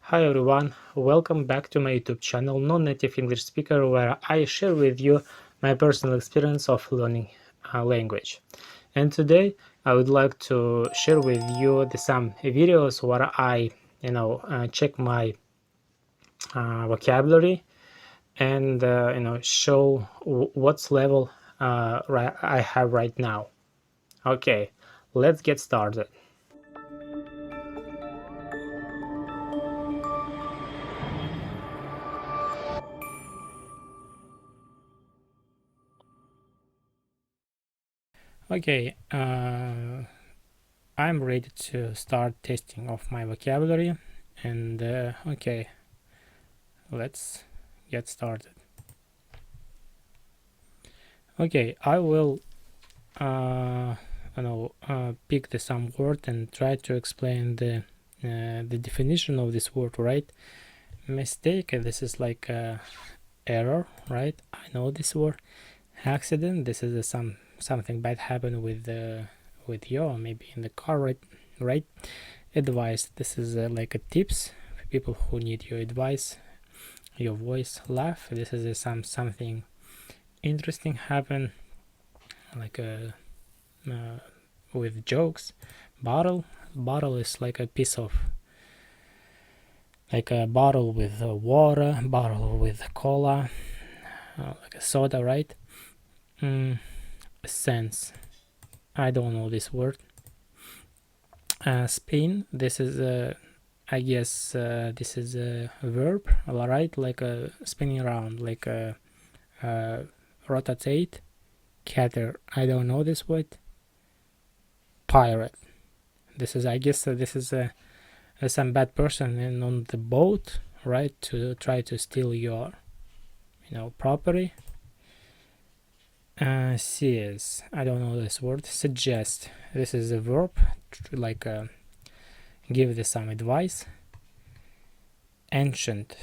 Hi everyone, welcome back to my YouTube channel Non-Native English Speaker, where I share with you my personal experience of learning language. And today I would like to share with you some videos where I check my vocabulary and show what's level I have right now. Okay, let's get started. Okay, I'm ready to start testing of my vocabulary, and okay, let's get started. Okay, I will pick some word and try to explain the definition of this word, right? Mistake, this is like error, right? I know this word. Accident, this is something bad happened with you, or maybe in the car, right? Advice, this is like a tips for people who need your advice. Your voice. Laugh, this is something interesting happen, like with jokes. Bottle is like a piece of, like a bottle with water, bottle with cola, like a soda, right? Sense, I don't know this word. Spin, this is I guess this is a verb, alright, like a spinning around, like a rotate. Cater, I don't know this word. Pirate, this is, I guess this is some bad person and on the boat, right, to try to steal your property. Seize, I don't know this word. Suggest, this is a verb, like give this some advice. Ancient,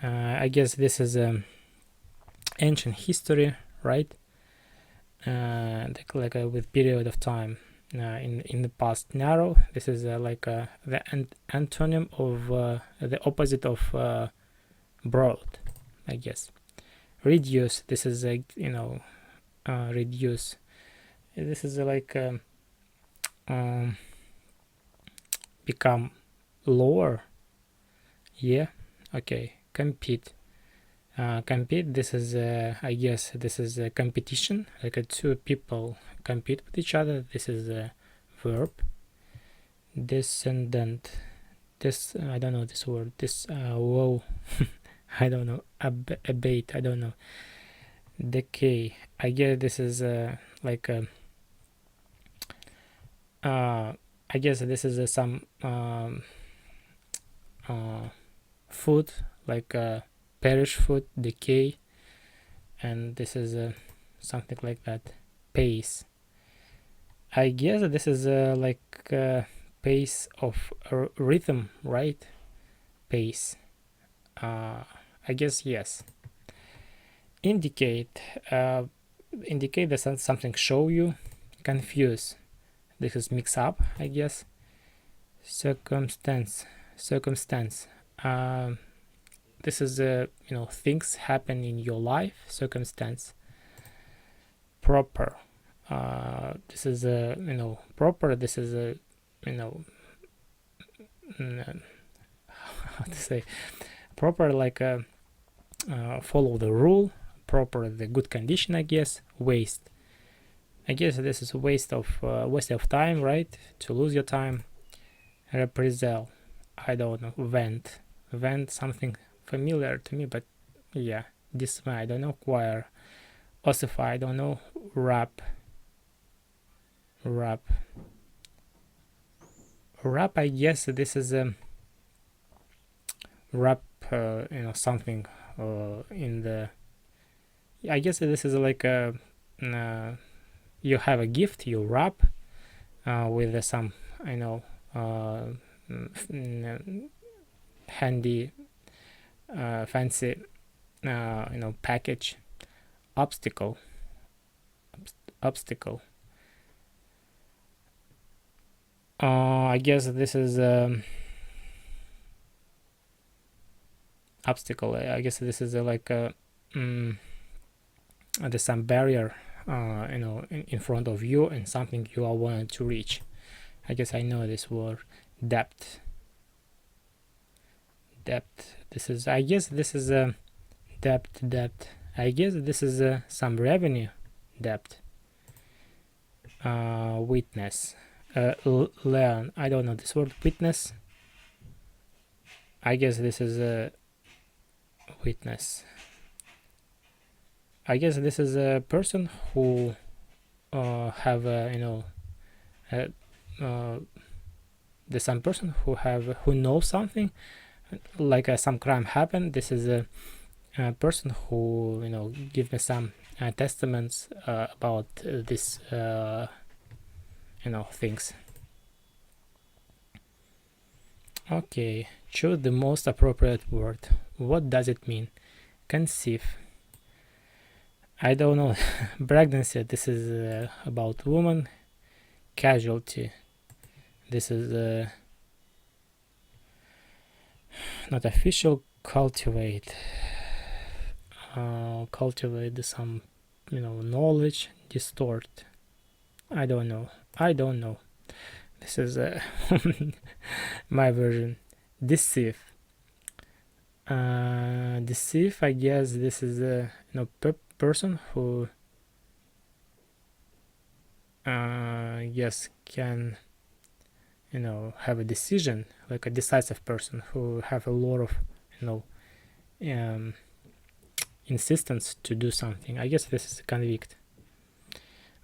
I guess this is ancient history, right? Like with period of time in the past. Narrow, this is like the antonym of the opposite of broad, I guess. Reduce, this is reduce, this is like become lower. Yeah, okay. Compete, compete, this is I guess this is a competition, like two people compete with each other. This is a verb. Descendant, this I don't know this word. This whoa I don't know. Abate, I don't know. Decay, I guess this is like I guess this is some food, like perish food, decay, and this is something like that. Pace, I guess this is like pace of rhythm, right? Pace, I guess yes. Indicate, indicate that something show you. Confuse, this is mix up, I guess. Circumstance, this is things happen in your life. Circumstance. Proper, this is a proper, this is a how to say, proper, like follow the rule. Proper, the good condition, I guess. Waste, I guess this is a waste of time, right? To lose your time. Reprisal, I don't know. Vent, something familiar to me, but yeah. Dismay, I don't know. Choir. Ossify, I don't know. Rap, I guess this is a rap, something in the, I guess this is like a you have a gift, you wrap with some handy fancy package. Obstacle, I guess this is obstacle. I guess this is like there's some barrier, in front of you and something you are wanting to reach. I guess I know this word, depth. Depth. This is. I guess this is a depth. I guess this is some revenue. Depth. Witness. Learn. I don't know this word. Witness. I guess this is a witness. I guess this is a person who have there's some person who knows something, like some crime happened. This is a person who give me some testaments about this things. Okay, choose the most appropriate word. What does it mean? Conceive. I don't know. Pregnancy. This is about woman. Casualty. This is not official. Cultivate. Cultivate some knowledge. Distort. I don't know. This is my version. Deceive. Deceive. I guess this is a person who yes can have a decision, like a decisive person who have a lot of insistence to do something. I guess this is a convict,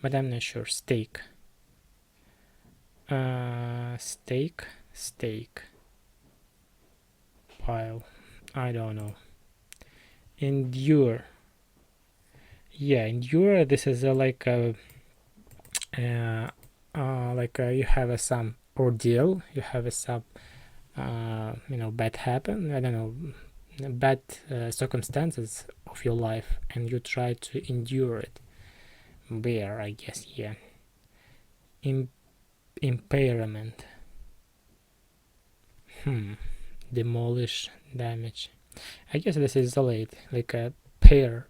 but I'm not sure. Stake. Stake. Pile. I don't know. Endure. Yeah, endure. This is like you have some ordeal. You have some bad happen. I don't know, bad circumstances of your life, and you try to endure it. Bear, I guess. Yeah. Impairment. Demolish, damage. I guess this is isolate, like a pair.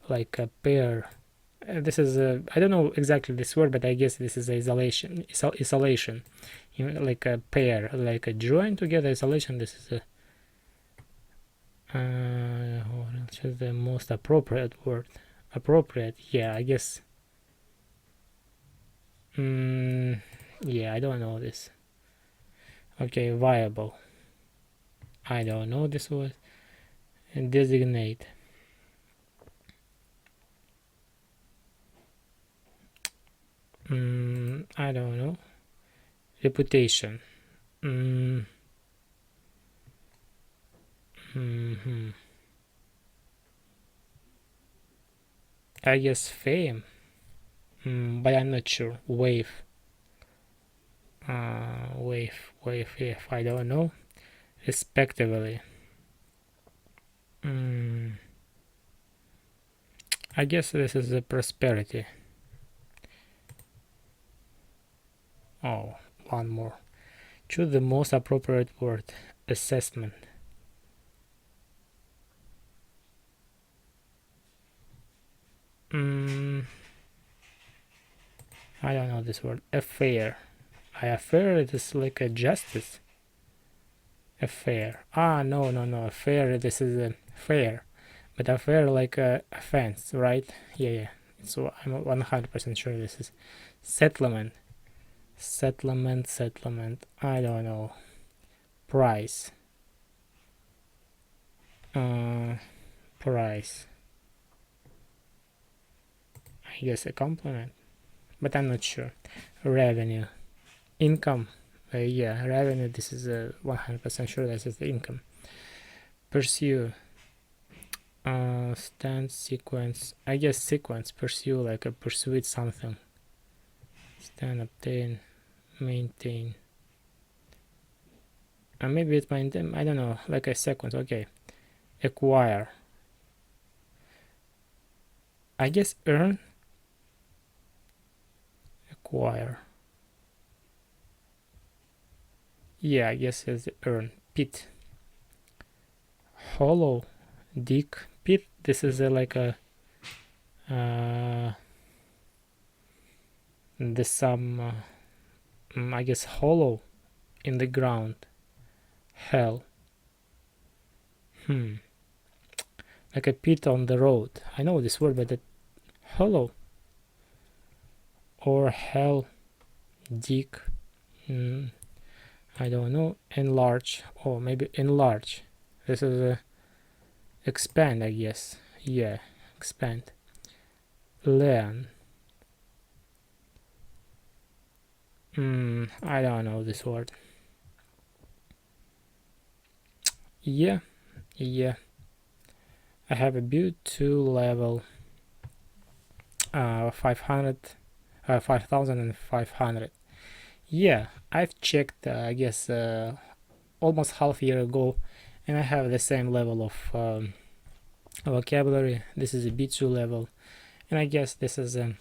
This is I don't know exactly this word, but I guess this is isolation. Isolation, like a pair, like a join together. Isolation. This is which is the most appropriate word? Appropriate. Yeah, I guess. Yeah, I don't know this. Okay, viable. I don't know this word. And designate. I don't know. Reputation. I guess fame. But I'm not sure. Wave. Wave. If I don't know. Respectively. I guess this is a prosperity. Oh, one more. Choose the most appropriate word. Assessment. I don't know this word. Affair. Affair, it is like a justice. Affair. No. Affair, this is a fair. But affair like a offense, right? Yeah. So I'm 100% sure this is settlement. Settlement. I don't know. Price. Price. I guess a compliment, but I'm not sure. Revenue. Income. Yeah, revenue. This is 100% sure this is the income. Pursue. Stand, sequence. I guess sequence. Pursue, like a pursuit something. Stand, obtain, maintain. Maybe it's maintain. I don't know. Like a sequence. Okay. Acquire. I guess earn. Acquire. Yeah, I guess it's earn. Pit. Hollow. dig, pit. This is like a there's some I guess hollow in the ground. Hell. Like a pit on the road. I know this word, but hollow or hell, dig. I don't know. Enlarge, or maybe enlarge. This is a expand, I guess. Yeah, expand. Learn. I don't know this word. Yeah. I have a build to level 5500. Yeah, I've checked, I guess, almost half a year ago, and I have the same level of vocabulary. This is a B2 level, and I guess this is the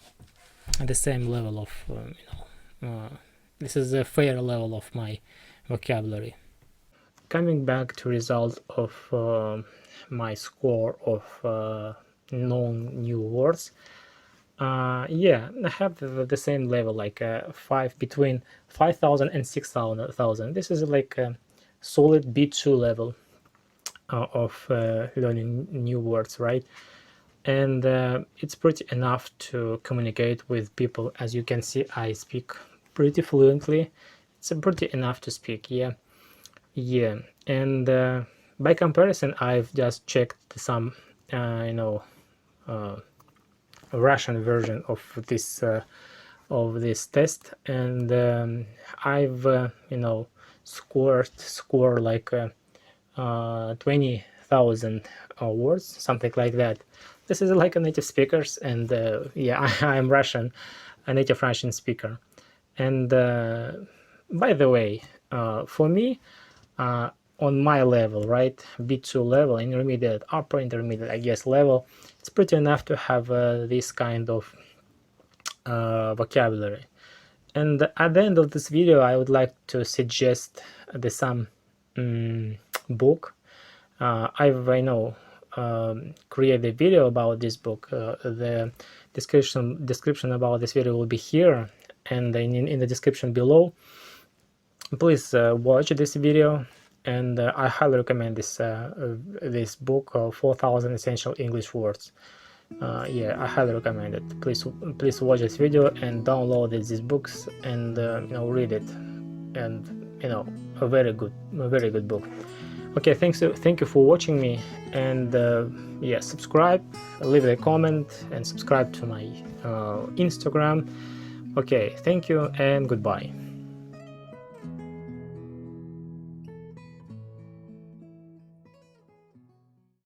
same level of, this is a fair level of my vocabulary. Coming back to result of my score of known new words. Yeah, I have the same level, like between 5,000 and 6,000. This is like a solid B2 level of learning new words, right? And it's pretty enough to communicate with people. As you can see, I speak pretty fluently. It's pretty enough to speak, yeah. And by comparison, I've just checked some Russian version of this test, and I've scored like 20,000 words, something like that. This is like a native speakers, and yeah, I'm Russian, a native Russian speaker. And by the way, for me, on my level, right, B2 level, intermediate, upper intermediate, I guess level, it's pretty enough to have this kind of vocabulary. And at the end of this video, I would like to suggest some book. I create a video about this book. The description about this video will be here, and in the description below. Please watch this video, and I highly recommend this book, 4,000 Essential English Words. Yeah, I highly recommend it. Please watch this video and download these books and read it. And a very good book. Okay, thank you for watching me, and yeah, subscribe, leave a comment, and subscribe to my Instagram. Okay, thank you and goodbye.